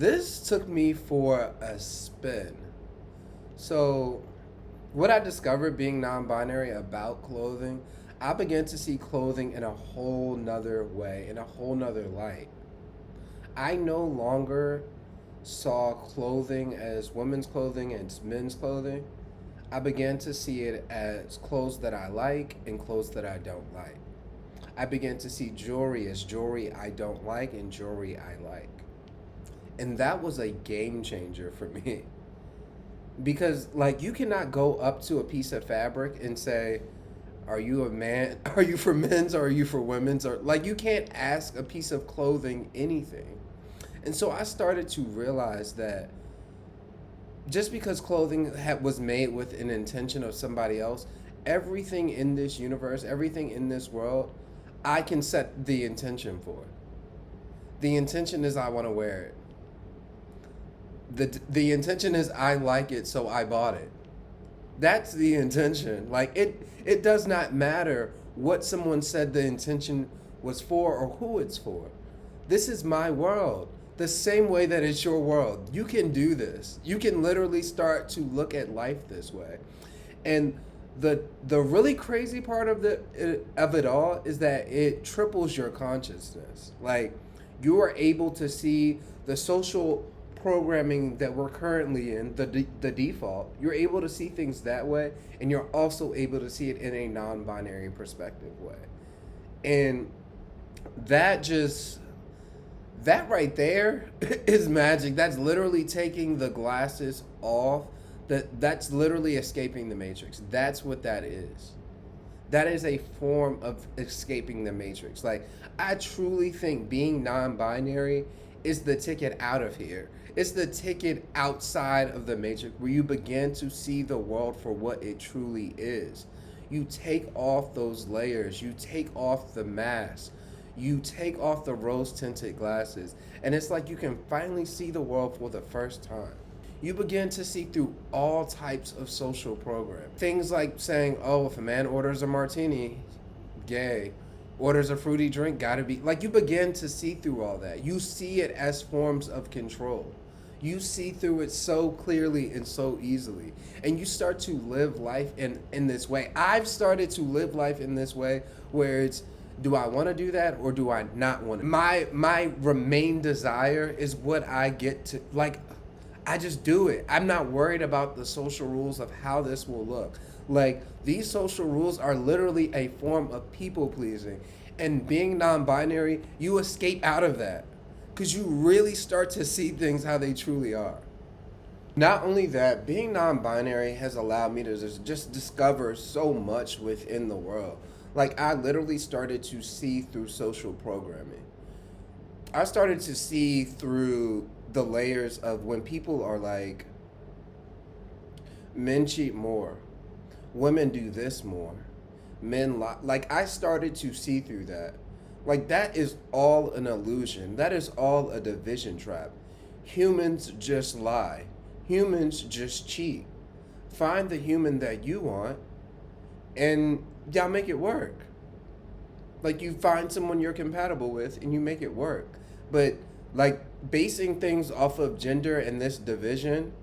This took me for a spin. So, what I discovered being non binary about clothing, I began to see clothing in a whole nother way, in a whole nother light. I no longer saw clothing as women's clothing and men's clothing. I began to see it as clothes that I like and clothes that I don't like. I began to see jewelry as jewelry I don't like and jewelry I like. And that was a game changer for me. Because, like, you cannot go up to a piece of fabric and say, are you a man? Are you for men's or are you for women's? Or, like, you can't ask a piece of clothing anything. And so I started to realize that just because clothing was made with an intention of somebody else, everything in this universe, everything in this world, I can set the intention for. The intention is I want to wear it. The intention is I like it, so I bought it. That's the intention. Like, it does not matter what someone said the intention was for or who it's for. This is my world. The same way that it's your world. You can do this. You can literally start to look at life this way. And the really crazy part of it all is that it triples your consciousness. Like, you are able to see the social programming that we're currently in, the default. You're able to see things that way, and you're also able to see it in a non-binary perspective way. And that just that right there is magic. That's literally taking the glasses off. That's literally escaping the matrix. That's what that is. That is a form of escaping the matrix. Like, I truly think being non-binary is the ticket out of here. It's the ticket outside of the matrix where you begin to see the world for what it truly is. You take off those layers, you take off the mask, you take off the rose tinted glasses, and it's like you can finally see the world for the first time. You begin to see through all types of social programming. Things like saying, oh, if a man orders a martini, gay. Orders a fruity drink, gotta be. Like, you begin to see through all that. You see it as forms of control. You see through it so clearly and so easily. And you start to live life in this way. I've started to live life in this way where it's, do I want to do that or do I not want to? My remain desire is what I get to, like, I just do it. I'm not worried about the social rules of how this will look. Like, these social rules are literally a form of people pleasing. And being non-binary, you escape out of that because you really start to see things how they truly are. Not only that, being non-binary has allowed me to just discover so much within the world. Like, I literally started to see through social programming. I started to see through the layers of when people are like, men cheat more, women do this more, men lie. Like, I started to see through that. Like, that is all an illusion. That is all a division trap. Humans just lie. Humans just cheat. Find the human that you want and y'all make it work. Like, you find someone you're compatible with and you make it work. But, like, basing things off of gender and this division,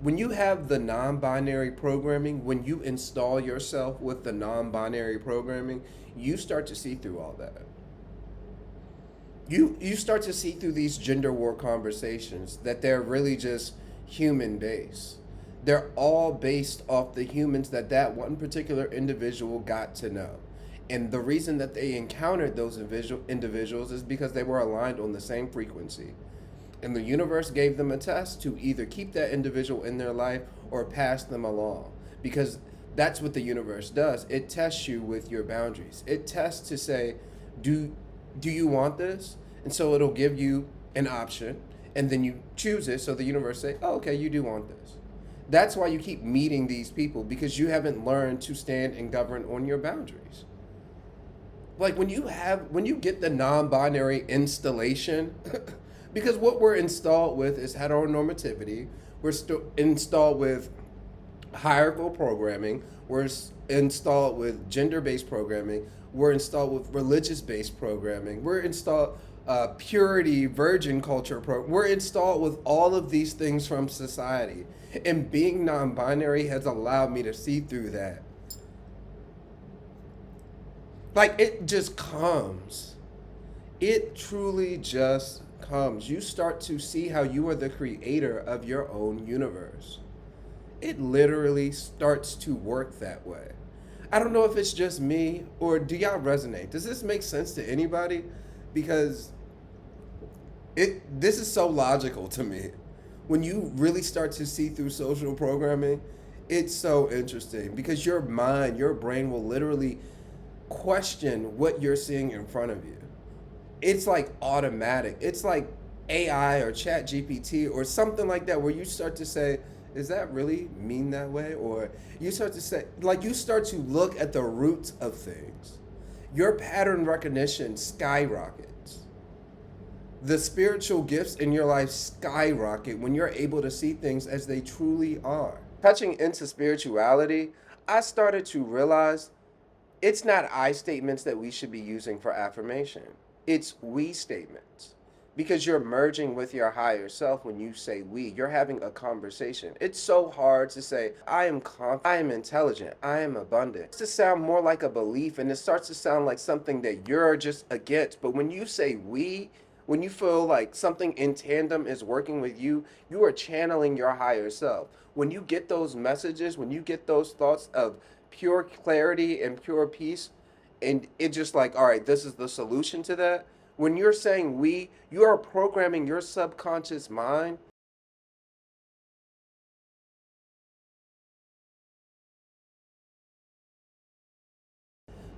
when you have the non-binary programming, when you install yourself with the non-binary programming, you start to see through all that. You start to see through these gender war conversations that they're really just human based. They're all based off the humans that one particular individual got to know. And the reason that they encountered those individuals is because they were aligned on the same frequency. And the universe gave them a test to either keep that individual in their life or pass them along. Because that's what the universe does. It tests you with your boundaries. It tests to say, do you want this? And so it'll give you an option. And then you choose it. So the universe say, oh, okay, you do want this. That's why you keep meeting these people, because you haven't learned to stand and govern on your boundaries. Like, when you get the non-binary installation, because what we're installed with is heteronormativity, we're installed with hierarchical programming, we're installed with gender-based programming, we're installed with religious-based programming, we're installed purity, virgin culture program. We're installed with all of these things from society. And being non binary has allowed me to see through that. Like, it just comes. It truly just comes. You start to see how you are the creator of your own universe. It literally starts to work that way. I don't know if it's just me or do y'all resonate? Does this make sense to anybody? Because this is so logical to me. When you really start to see through social programming, it's so interesting because your mind, your brain will literally question what you're seeing in front of you. It's like automatic. It's like AI or Chat GPT or something like that, where you start to say, is that really mean that way? Or you start to say, like, you start to look at the roots of things. Your pattern recognition skyrockets. The spiritual gifts in your life skyrocket when you're able to see things as they truly are. Touching into spirituality, I started to realize it's not I statements that we should be using for affirmation. It's we statements. Because you're merging with your higher self when you say we. You're having a conversation. It's so hard to say, I am confident, I am intelligent, I am abundant. It's to sound more like a belief, and it starts to sound like something that you're just against. But when you say we, when you feel like something in tandem is working with you, you are channeling your higher self. When you get those messages, when you get those thoughts of pure clarity and pure peace, and it's just like, all right, this is the solution to that. When you're saying we, you are programming your subconscious mind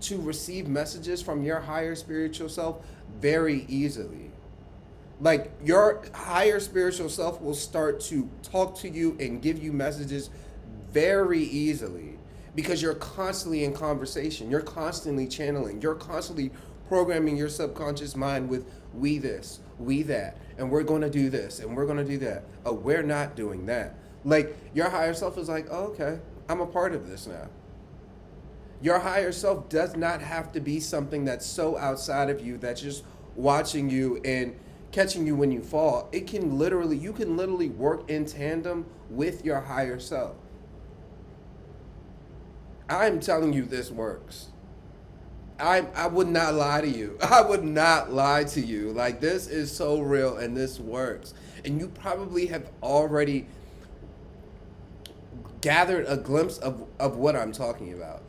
to receive messages from your higher spiritual self very easily. Like, your higher spiritual self will start to talk to you and give you messages very easily because you're constantly in conversation. You're constantly channeling. You're constantly programming your subconscious mind with we this, we that, and we're going to do this and we're going to do that. Oh, we're not doing that. Like, your higher self is like, oh, okay, I'm a part of this now. Your higher self does not have to be something that's so outside of you that's just watching you and catching you when you fall. It can literally, you can literally work in tandem with your higher self. I'm telling you, this works. I would not lie to you. I would not lie to you. Like, this is so real and this works. And you probably have already gathered a glimpse of what I'm talking about.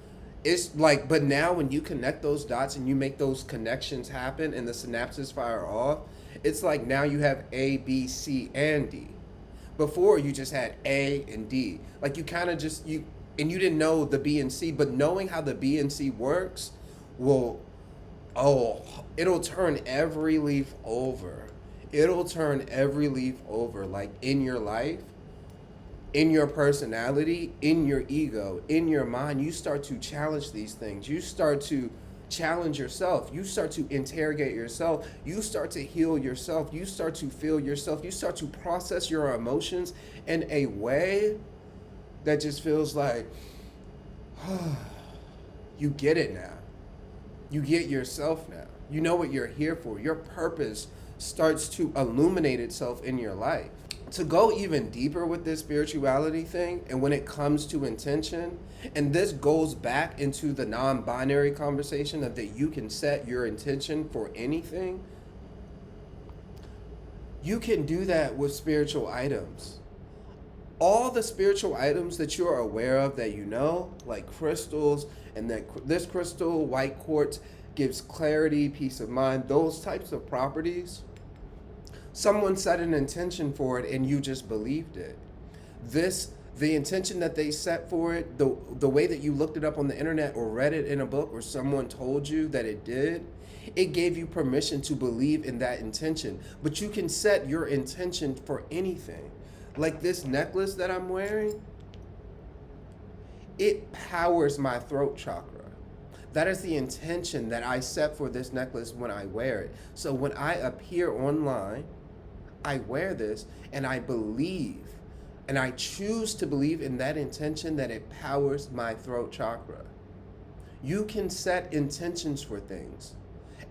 It's like, but now when you connect those dots and you make those connections happen and the synapses fire off, it's like now you have A, B, C, and D. Before you just had A and D. Like, you kind of just, and you didn't know the B and C, but knowing how the B and C works will, oh, it'll turn every leaf over. It'll turn every leaf over, like, in your life, in your personality, in your ego, in your mind. You start to challenge these things. You start to challenge yourself. You start to interrogate yourself. You start to heal yourself. You start to feel yourself. You start to process your emotions in a way that just feels like, you get it now. You get yourself now. You know what you're here for. Your purpose starts to illuminate itself in your life. To go even deeper with this spirituality thing, and when it comes to intention, and this goes back into the non-binary conversation of that you can set your intention for anything, you can do that with spiritual items. All the spiritual items that you're aware of that you know, like crystals, and that this crystal, white quartz, gives clarity, peace of mind, those types of properties. Someone set an intention for it and you just believed it. The intention that they set for it, the way that you looked it up on the internet or read it in a book or someone told you that it did, it gave you permission to believe in that intention. But you can set your intention for anything. Like this necklace that I'm wearing, it powers my throat chakra. That is the intention that I set for this necklace when I wear it. So when I appear online, I wear this and I believe, and I choose to believe in that intention that it powers my throat chakra. You can set intentions for things.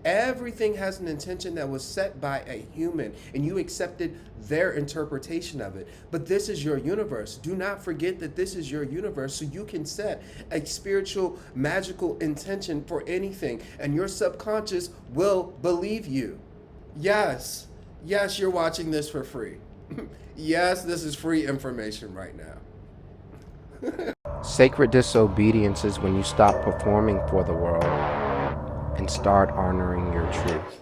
Everything has an intention that was set by a human, and you accepted their interpretation of it. But this is your universe. Do not forget that this is your universe, so you can set a spiritual, magical intention for anything, and your subconscious will believe you. Yes, yes, you're watching this for free. Yes, this is free information right now. Sacred disobedience is when you stop performing for the world and start honoring your truth.